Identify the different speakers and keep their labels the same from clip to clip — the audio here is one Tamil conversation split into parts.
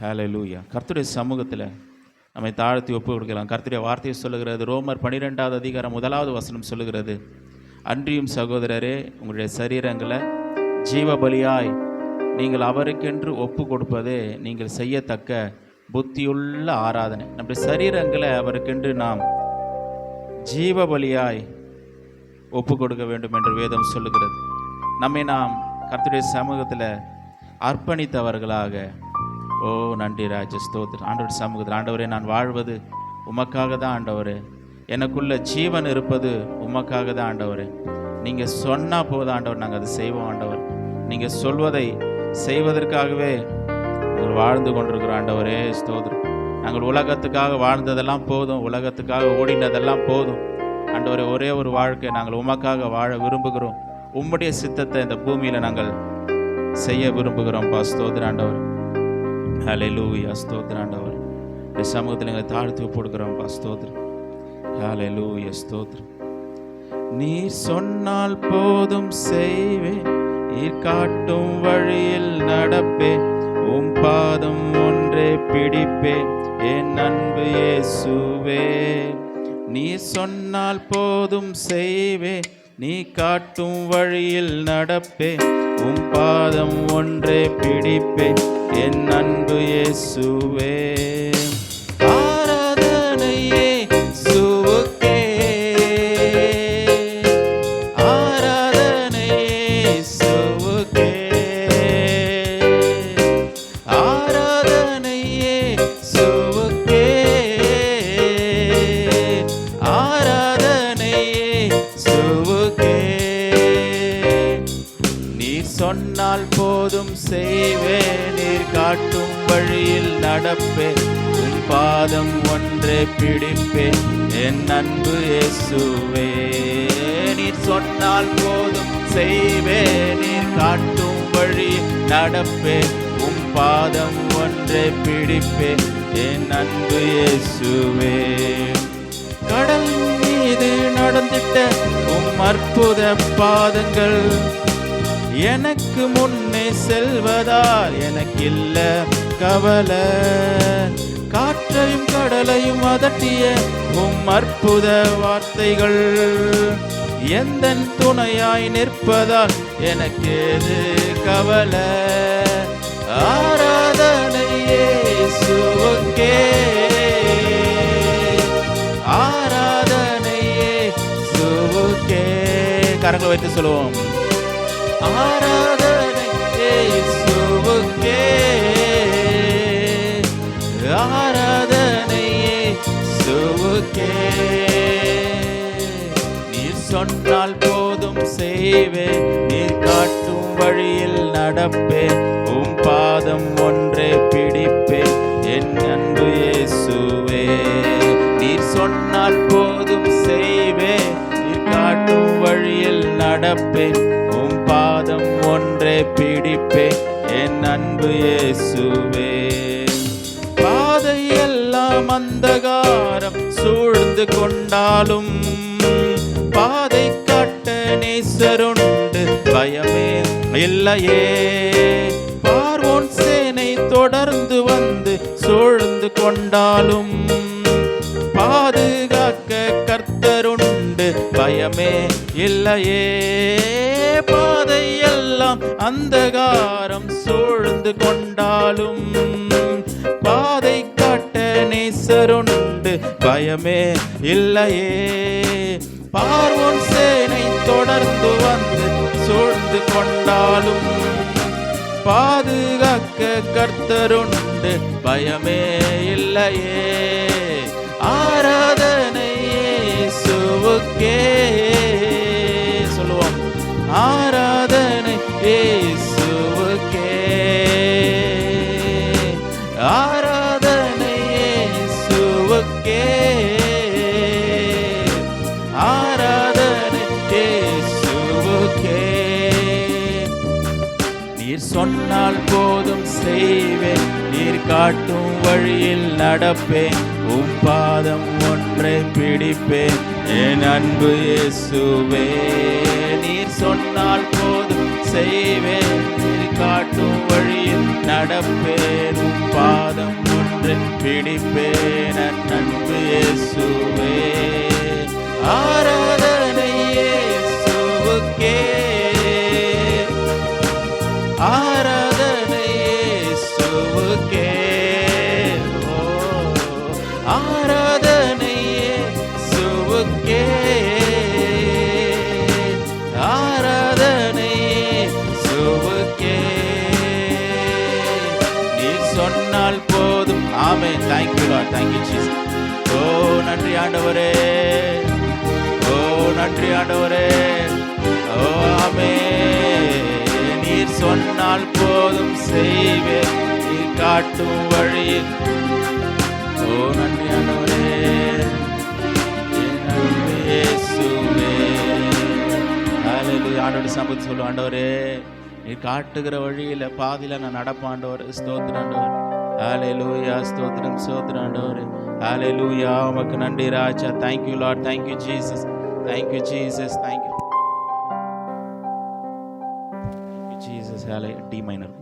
Speaker 1: ஹல்லேலூயா. கர்த்தருடைய சமூகத்தில் நம்மை தாழ்த்தி ஒப்பு கொடுக்கலாம். கர்த்தருடைய வார்த்தையை சொல்லுகிறது. ரோமர் 12வது அதிகாரம் 1வது வசனம் சொல்லுகிறது, அன்றியும் சகோதரரே, உங்களுடைய சரீரங்களை ஜீவ பலியாய் நீங்கள் அவருக்கென்று ஒப்பு கொடுப்பதே நீங்கள் செய்யத்தக்க புத்தியுள்ள ஆராதனை. நம்முடைய சரீரங்களை அவருக்கென்று நாம் ஜீவ பலியாய் ஒப்பு கொடுக்க வேண்டும் என்று வேதம் சொல்லுகிறது. நம்மை நாம் கர்த்தருடைய சமூகத்தில் அர்ப்பணித்தவர்களாக, ஓ நன்றி ராஜ ஸ்தோத்திரம். ஆண்டவர் சமூகத்தில், ஆண்டவரே, நான் வாழ்வது உமக்காக தான் ஆண்டவரே, எனக்குள்ள ஜீவன் இருப்பது உமக்காக தான் ஆண்டவரே. நீங்கள் சொன்னால் போதும் ஆண்டவர், நாங்கள் அதை செய்வோம் ஆண்டவர். நீங்கள் சொல்வதை செய்வதற்காகவே நாங்கள் வாழ்ந்து கொண்டிருக்கிறோம் ஆண்டவரே ஸ்தோத்திரம். நாங்கள் உலகத்துக்காக வாழ்ந்ததெல்லாம் போதும், உலகத்துக்காக ஓடினதெல்லாம் போதும் ஆண்டவரே. ஒரே ஒரு வாழ்க்கை நாங்கள் உமக்காக வாழ விரும்புகிறோம். உம்முடைய சித்தத்தை இந்த பூமியில் நாங்கள் செய்ய விரும்புகிறோம். ஸ்தோத்திரம் ஆண்டவர். ஹல்லேலூயா. ஸ்தோத்திரம் ஆண்டவர். இந்த சமூகத்தில் எங்களை தாழ்த்தி போடுகிறோம். ஸ்தோத்திரம். ஹல்லேலூயா. ஸ்தோத்திரம். நீர் சொன்னால் போதும் செய்வேன், நீர் காட்டும் வழியில் நடப்பேன், உம் பாதம் ஒன்றே பிடிப்பேன், என் அன்பு இயேசுவே. நீர் சொன்னால் போதும் செய்வேன், நீ காட்டும் வழியில் நடப்பேன், உம் பாதம் ஒன்றே பிடிப்பேன், என் அன்பு இயேசுவே. ஆராதனை இயேசுவுக்கே, ஆராதனை இயேசுவுக்கே, ஆராதனை இயேசுவுக்கே, ஆராதனை இயேசுவுக்கே. நீர் சொன்னால் போதும் செய்வேன், நீர் காட்டும் வழியில் நடப்பேன், உன் பாதம் ஒன்றே பிடிப்பேன், என் அன்பு இயேசுவே. நீர் சொன்னால் போதும் செய்வேன், நீர் காட்டும் வழியில் நடப்பேன், உன் பாதம் ஒன்றே பிடிப்பேன், என் அன்பு இயேசுவே. கடல் மீது நடந்திட்ட உம் அற்புத பாதங்கள் எனக்கு முன்னே செல்வதால் எனக்கில்ல கவலை. காற்றையும் கடலையும் அதட்டிய உம் அற்புத வார்த்தைகள் எந்தன் துணையாய் நிற்பதால் எனக்கு எது கவலை. ஆராதனை இயேசுவுக்கே, ஆராதனை இயேசுவுக்கே. கரங்களை வைத்து சொல்லுவோம். ஆராதனை இயேசுவுக்கே, ஆராதனை இயேசுவுக்கே. நீர் சொன்னால் போதும் செய்வேன், நீர் காட்டும் வழியில் நடப்பேன், உம் பாதம் ஒன்றே பிடிப்பேன், என் அன்பு இயேசுவே. நீர் சொன்னால் போதும் செய்வேன், நீர் காட்டும் வழியில் நடப்பேன், உம் பாதம் ஒன்றே பிடிப்பேன், என் அன்பு இயேசுவே. பாதையெல்லாம் அந்தகாரம் சூழ்ந்து கொண்டாலும் பாதை காட்ட நேசருண்டு, பயமே இல்லையே. பார்வோன் சேனை தொடர்ந்து வந்து சூழ்ந்து கொண்டாலும் பாதுகாக்க கர்த்தருண்டு, பயமே இல்லையே. பாதையெல்லாம் அந்தகாரம் சூழ்ந்து கொண்டாலும் பாதை காட்ட நேசருண்டு, பயமே இல்லையே. பார்வோன் சேனை தொடர்ந்து வந்து சூழ்ந்து கொண்டாலும் பாதுகாக்க கர்த்தருண்டு, பயமே இல்லையே. ஆராதனை இயேசுவுக்கே, சொல்லுவோம். ஆராதனை இயேசுவுக்கே, ஆராதனை இயேசுவுக்கே, ஆராதனை இயேசுவுக்கே. நீர் சொன்னால் போதும் செய்வேன், நீர் காட்டும் வழியில் நடப்பேன், உம் பாதம் ஒன்றை பிடிப்பேன், என் அன்பு இயேசுவே. நீர் சொன்னால் போதும் செய்வேன், காட்டும் வழியில் நடப்பேனும், பாதம் ஒன்று பிடிப்பேன் அன்பு இயேசுவே. ஆராதனை இயேசுவுக்கே, ஆராதனை இயேசுவுக்கே, ஆராதனை இயேசுவுக்கே, ஆராதனை இயேசுவுக்கே. நீர் சொன்னால் போதும். ஆமென். Thank you Lord. Thank you Jesus. ஓ நன்றி ஆண்டவரே, ஓ நன்றி ஆண்டவரே. ஓ ஆமென். நீர் சொன்னால் போதும் செய்வேன், நீர் காட்டும் வழியில். ஓ நன்றி ஆண்டவரே, நன்றி இயேசுவே. ஹல்லேலூயா. ஆண்டவரே சமூகத்தில் சொல்லுவோம், ஆண்டவரே நீர் காட்டுகிற வழியில பாதியில நான் நடப்பேன் ஆண்டவரே. ஸ்தோத்திரம் ஆண்டவரே. ஹல்லேலூயா. ஸ்தோத்திரம் ஸ்தோத்திரம் ஆண்டவரே. ஹல்லேலூயா. உமக்கு நன்றி ராஜா. Thank you Lord. Thank you Jesus. Thank you Jesus. Thank you Jesus. Hallelujah. D minor.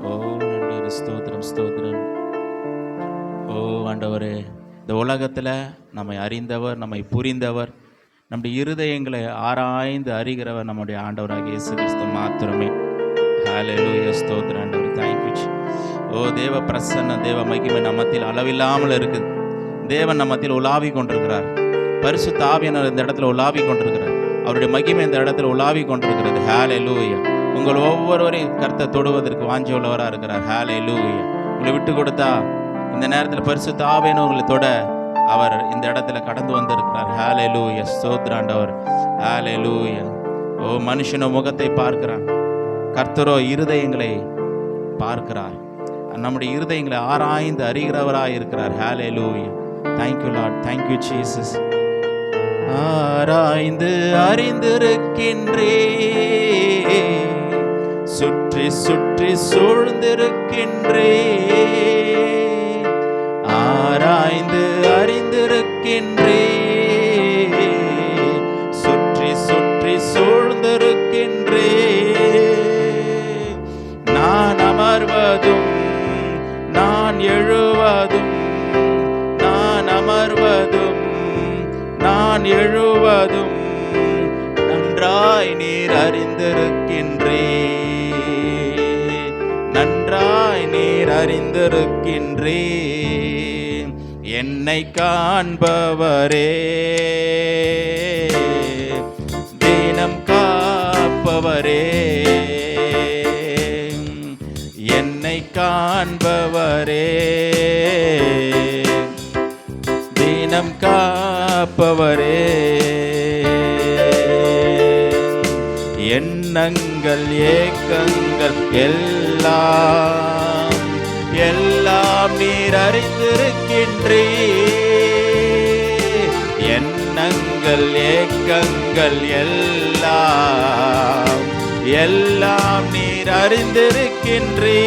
Speaker 1: ஓ நன்றி ஸ்தோத்திரம் ஸ்தோத்திரம். ஓ ஆண்டவரே, இந்த உலகத்தில் நம்மை அறிந்தவர், நம்மை புரிந்தவர், நம்முடைய இருதயங்களை ஆராய்ந்து அறிகிறவர் நம்முடைய ஆண்டவராகிய இயேசு கிறிஸ்து மாத்திரமே. ஹல்லேலூயா. ஸ்தோத்திரம் ஆண்டவரே. தேங்க்யூ. ஓ தேவ பிரசன்ன, தேவ மகிமை நம்ம மத்தியில் அளவில்லாமல் இருக்குது. தேவன் நம்ம மத்தியில் உலாவி கொண்டிருக்கிறார். பரிசுத்த ஆவியானவர் இந்த இடத்துல உலாவி கொண்டிருக்கிறார். அவருடைய மகிமை இந்த இடத்துல உலாவி கொண்டிருக்கிறது. ஹல்லேலூயா. உங்கள் ஒவ்வொருவரையும் கர்த்தர் தொடுவதற்கு வாஞ்சி உள்ளவராக இருக்கிறார். ஹல்லேலூயா. உங்களை விட்டு கொடுத்தா இந்த நேரத்தில் பரிசுத்த ஆவியானவர் உங்களை தொட அவர் இந்த இடத்துல கடந்து வந்திருக்கிறார். ஹல்லேலூயா. ஸ்தோத்திரம் ஆண்டவர். ஹல்லேலூயா. ஓ மனுஷனோ முகத்தை பார்க்கிறான், கர்த்தரோ இருதயங்களை பார்க்கிறார். நம்முடைய இருதயங்களை ஆராய்ந்து அறிகிறவராய் இருக்கிறார். ஹல்லேலூயா. Thank you Lord. Thank you Jesus. ஆராய்ந்து அறிந்திருக்கின்றே, சுற்றி சுற்றி சூழ்ந்திருக்கின்றே, ஆராய்ந்து அறிந்திருக்கின்றே, சுற்றி சுற்றி சூழ்ந்திருக்கின்றே. நான் அமர்வதும் நான் எழுவதும், நான் அமர்வதும் நான் எழுவதும் நன்றாய் நீர் அறிந்திருக்கின்றே, நன்றாய் நீர் அறிந்திருக்கின்றே. என்னை காண்பவரே, தினம் காப்பவரே, என்னை காண்பவரே, தினம் காப்பவரே. எண்ணங்கள் ஏக்கங்கள் எல்லாம் எல்லாம் நீர் அறிந்திருக்கின்றே, எண்ணங்கள் ஏக்கங்கள் எல்லாம் எல்லாம் நீர் அறிந்திருக்கின்றே.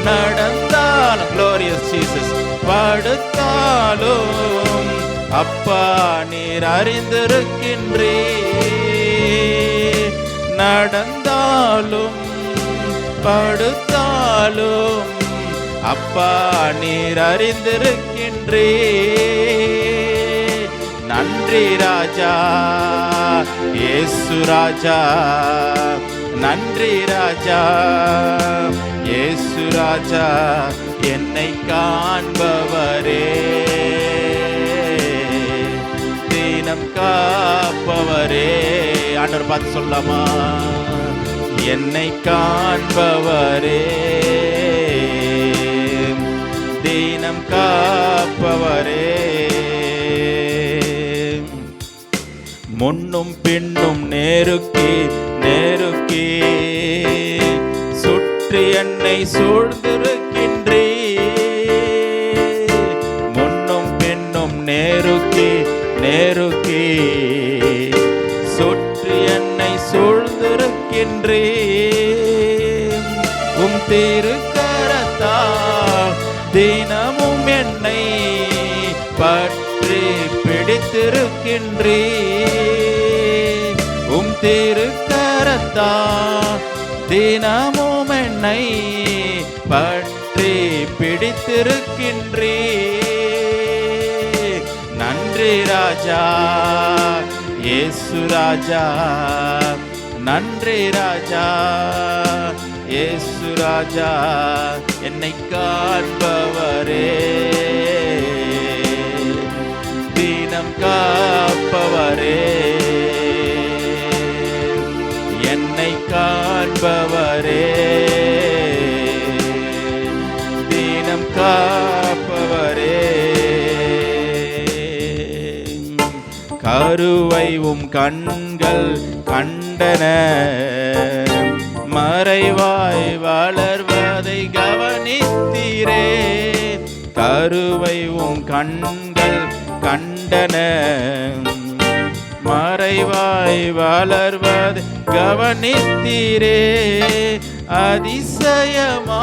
Speaker 1: நடந்தாலும் glorious Jesus, படுத்தாலும் அப்பா நீர் அறிந்திருக்கின்றே, நடந்தாலும் படுத்தாலும் அப்பா நீர் அறிந்திருக்கின்றே. நன்றி ராஜா இயேசு ராஜா, நன்றி ராஜா இயேசு ராஜா, என்னை காண்பவரே, தினம் காப்பவரே. ஆண்டவர் பார்த்து சொல்லாமா, என்னை காண்பவரே, தினம் காப்பவரே. முன்னும் பின்னும் நேருக்கி நேருக்கி சுற்றி என்னை சூழ்ந்திருக்கின்றே, முன்னும் பின்னும் நேருக்கி நேருக்கி சுற்றி என்னை சூழ்ந்திருக்கின்றே. உம் திருக்கரத்தால் தினமும் என்னை பற்றி பிடித்திருக்கின்றே, உம் திருக்கரத்தால் கரத்தா தினமும் என்னை பற்றி பிடித்திருக்கின்றே. நன்றி ராஜா இயேசு ராஜா, நன்றி ராஜா இயேசு ராஜா, என்னை காண்பவரே, தினம் காப்பவரே, என்னை காண்பவரே, தினம் காப்பவரே. கருவை கண்கள் கண்டன, மறைவாய் வளர்வதை கவனித்தீரே. கருவை கண்கள் கண்டன, மறைவாய் வளர்வதை கவனித்தீரே. அதிசயமாய்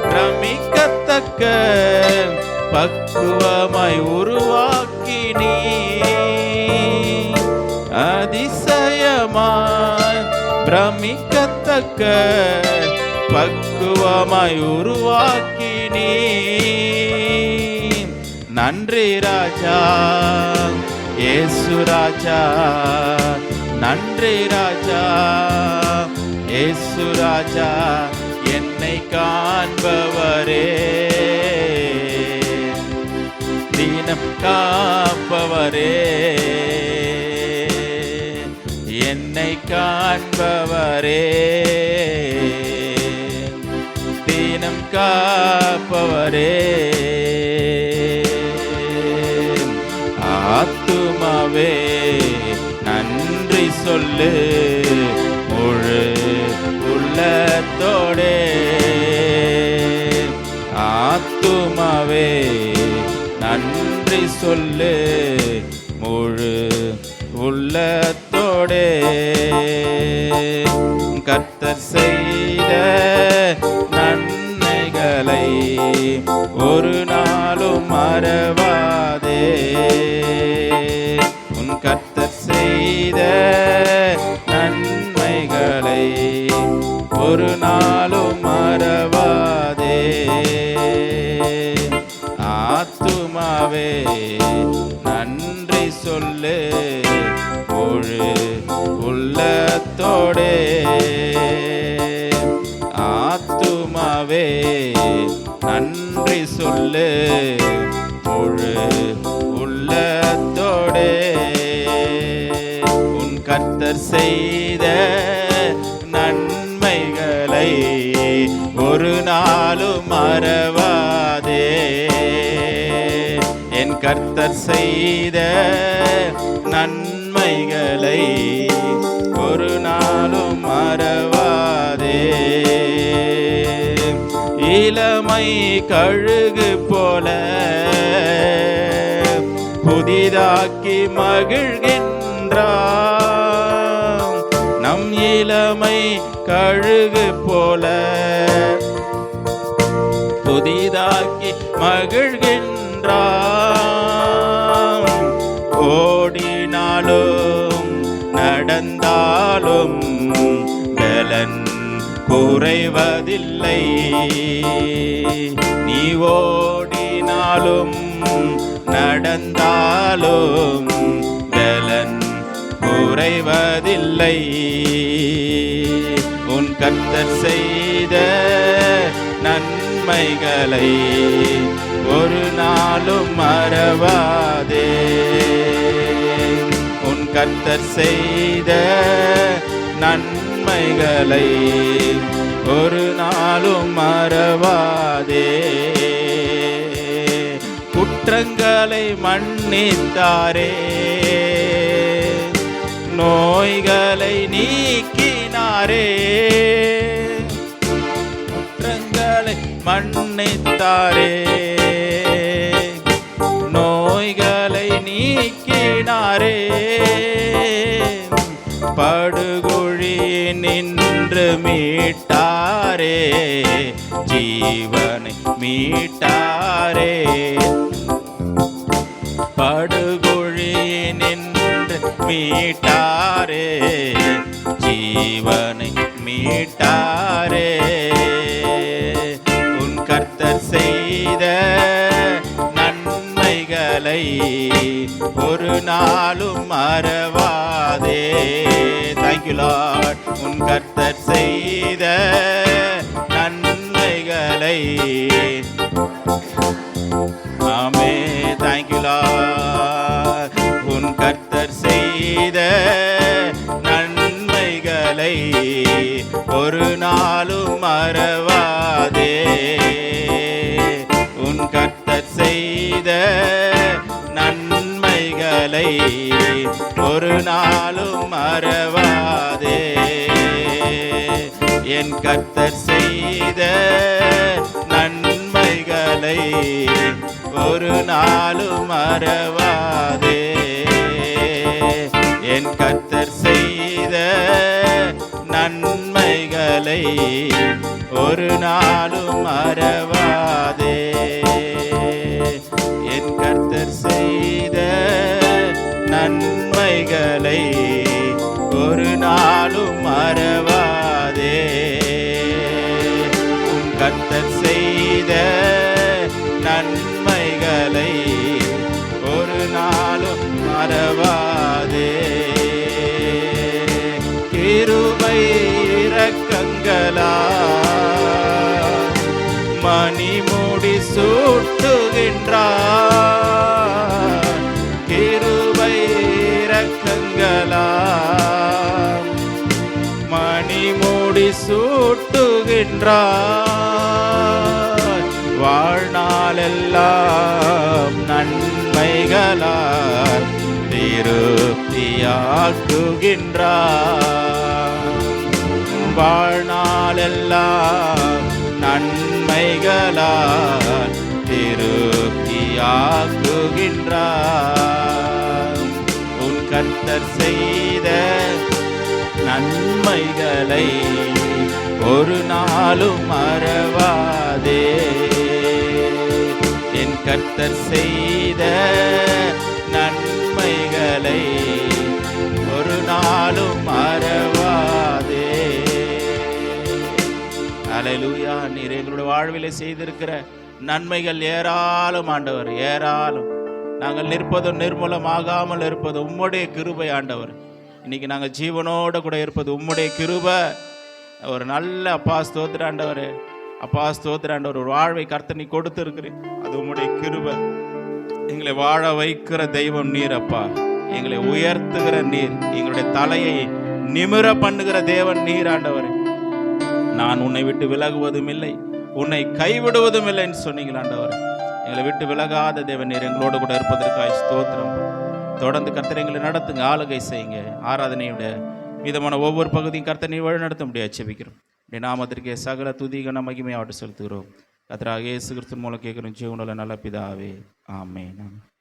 Speaker 1: பிரமிக்கத்தக்க பக்குவமாய் உருவாக்கினீ. அதிசயமாய் பிரமிக்கத்தக்க பக்குவமாய் உருவாக்கினீ. நன்றி ராஜா இயேசு ராஜா, நன்றி ராஜா இயேசு ராஜா, என்னை காண்பவரே, தினம் காப்பவரே, என்னை காண்பவரே, தினம் காப்பவரே. ஆத்துமாவே நன்றி சொல்லு முழு உள்ளத்தோடே. ஆத்துமாவே நன்றி சொல்லு முழு உள்ளத்தோடே. கர்த்தர் செய்த நன்மைகளை ஒரு நாளும் மறவாதே. உன் கர்த்தர் செய்த நன்மைகளை ஒரு நாளும் மறவாதே. ஆத்துமாவே நன்றி சொல்லு முழு உள்ளத்தோடே. ஆத்துமாவே நன்றி சொல்லு முழு உள்ளத்தோடே. உன் கர்த்தர் செய்த நன்மைகளை ஒரு நாளும் மறவாதே. என் கர்த்தர் செய்த நன்மைகளை ஒரு நாளும் மறவாதே. இளமை கழுகு போல புதிதாக்கி மகிழ்கின்றான். நம் இளமை கழுகு போல புதிதாக்கி மகிழ்கின்றான். ஓடினாலும் நடந்தாலும் பலன் குறைவதில்லை. நீ ஓடினாலும் நடந்தாலும் பலன் குறைவதில்லை. உன் கர்த்தர் செய்த நன்மைகளை ஒரு நாளும் மறவாதே. உன் கர்த்தர் செய்த நன்மைகளை ஒரு நாளும் மறவாதே. குற்றங்களை மன்னித்தாரே, நோய்களை நீக்கினாரே. குற்றங்களை மன்னித்தாரே, நோய்களை நீக்கினாரே. படுகுழி நின்று மீட்டாரே, ஜீவனை மீட்டாரே. படுகுழி நின்று மீட்டாரே, ஜீவனை மீட்டாரே. உன் கர்த்தர் செய்த நன்மைகளை ஒரு நாளும் மறவாதே. Thank you Lord. உன் கர்த்தர் செய்த நன்மைகளை, ஆமே, தேங்க்யூ லார்ட். உன் கர்த்தர் செய்த நன்மைகளை ஒரு நாளும் மறவாதே. உன் கர்த்தர் செய்த நன்மைகளை ஒரு நாளும் மறவாதே. என் கர்த்தர் செய்த நன்மைகளை ஒரு நாளும் மறவாதே. என் கர்த்தர் செய்த நன்மைகளை ஒரு நாளும் மறவாதே. என் கர்த்தர் செய்த நன்மைகளை ஒரு நாளும் மறவாதே. உன் கர்த்தர் செய்த நன்மைகளை ஒரு நாளும் மறவாதே. கிருபை இரக்கங்களா மணிமுடி சூட்டுகின்றார். கிருபை இரக்கங்களா மணிமுடி சூட்டுகின்றார். வாழ்நாளெல்லாம் நன்மைகளால் திருப்தியாக்குகின்றார். வாழ்நாளெல்லாம் நன்மைகளால் திருப்தியாக்குகின்றார். உன் கர்த்தர் செய்த நன்மைகளை ஒரு நாளும் மறவாதே. என் கர்த்தர் செய்த நன்மைகளை ஒரு நாளும் மறவாதே. அல்லேலூயா. நீர் எங்களுடைய வாழ்விலே செய்திருக்கிற நன்மைகள் ஏராளம் ஆண்டவர், ஏராளம். நாங்கள் நிற்பதும் நிர்மூலமாகாமல் இருப்பது உம்முடைய கிருபை ஆண்டவர். இன்னைக்கு நாங்கள் ஜீவனோடு கூட இருப்பது உம்முடைய கிருபை. ஒரு நல்ல அப்பா ஸ்தோத்திர ஆண்டவர், அப்பா ஸ்தோத்திர ஆண்டவர். ஒரு வாழ்வை கர்த்தர் நீ கொடுத்திருக்கிறேன், அது உம்முடைய கிருபை. எங்களை வாழ வைக்கிற தெய்வம் நீர் அப்பா. எங்களை உயர்த்துகிற நீர், எங்களுடைய தலையை நிமிர பண்ணுகிற தேவன் நீர் ஆண்டவர். நான் உன்னை விட்டு விலகுவதும் இல்லை, உன்னை கைவிடுவதும் இல்லை என்று சொன்னீங்கள் ஆண்டவர். எங்களை விட்டு விலகாத தேவன் நீர் எங்களோடு கூட இருப்பதற்காக ஸ்தோத்திரம். தொடர்ந்து கர்த்தர் எங்களை நடத்துங்க, ஆளுகை செய்யுங்க. ஆராதனையுடைய விதமான ஒவ்வொரு பகுதியும் கர்த்தர் நீர் வழி நடத்த முடியாது செபிக்கிறோம். இப்படி நாமத்திற்கே சகல துதிகன மகிமையாவட்டு செலுத்துகிறோம். கர்த்தராகிய இயேசு கிறிஸ்துவின் மூலம் கேட்கிறோம் ஜீவனுள்ள நல்ல பிதாவே, ஆமென்.